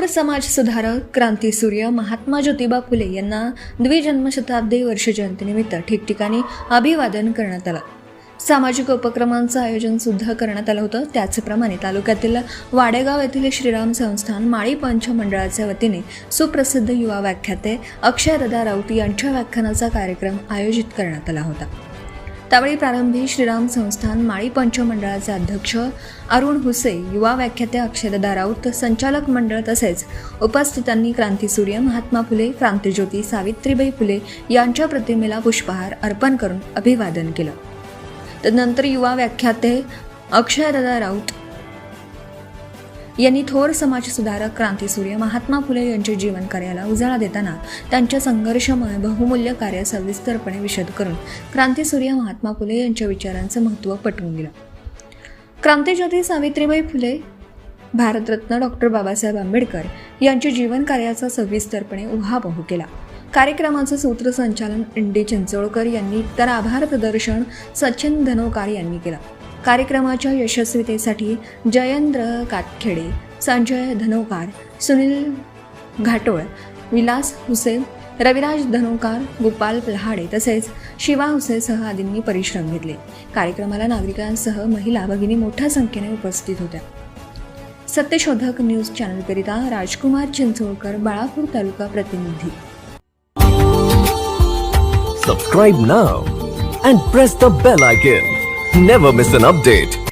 थोर समाजसुधारक क्रांतीसूर्य महात्मा ज्योतिबा फुले यांना द्विजन्मशताब्दी वर्षजयंतीनिमित्त ठिकठिकाणी अभिवादन करण्यात आलं. सामाजिक उपक्रमांचं आयोजन सुद्धा करण्यात आलं होतं. त्याचप्रमाणे तालुक्यातील वाडेगाव येथील श्रीराम संस्थान माळी पंच मंडळाच्या वतीने सुप्रसिद्ध युवा व्याख्याते अक्षयदादा राऊत यांच्या व्याख्यानाचा कार्यक्रम आयोजित करण्यात आला होता. त्यावेळी प्रारंभी श्रीराम संस्थान माळी पंच मंडळाचे अध्यक्ष अरुण हुसे, युवा व्याख्याते अक्षयदादा राऊत, संचालक मंडळ तसेच उपस्थितांनी क्रांतीसूर्य महात्मा फुले, क्रांतीज्योती सावित्रीबाई फुले यांच्या प्रतिमेला पुष्पहार अर्पण करून अभिवादन केलं. तदनंतर युवा व्याख्याते अक्षयदादा राऊत यांनी थोर समाजसुधारक क्रांतीसूर्य महात्मा फुले यांच्या जीवन कार्याला उजाळा देताना त्यांच्या संघर्षमय बहुमूल्य कार्य सविस्तरपणे विशद करून क्रांतीसूर्य महात्मा फुले यांच्या विचारांचं महत्त्व पटवून दिलं. क्रांतीज्योती सावित्रीबाई फुले, भारतरत्न डॉक्टर बाबासाहेब आंबेडकर यांच्या जीवन कार्याचा सविस्तरपणे उहापोह केला. कार्यक्रमाचं सूत्रसंचालन इंडी चिंचोळकर यांनी तर आभार प्रदर्शन सचिन धनोकार यांनी केलं. कार्यक्रमाच्या यशस्वीतेसाठी जयेंद्र कातखेडे, संजय धनोकार, सुनील घाटोळ, विलास हुसे, रविराज धनोकार, गोपाल पल्हाडे तसेच शिवा हुसेसह आदींनी परिश्रम घेतले. कार्यक्रमाला नागरिकांसह महिला भगिनी मोठ्या संख्येने उपस्थित होत्या. सत्यशोधक न्यूज चॅनलकरिता राजकुमार चिंचोळकर, बाळापूर तालुका प्रतिनिधी. Subscribe now and press the bell icon. Never miss an update.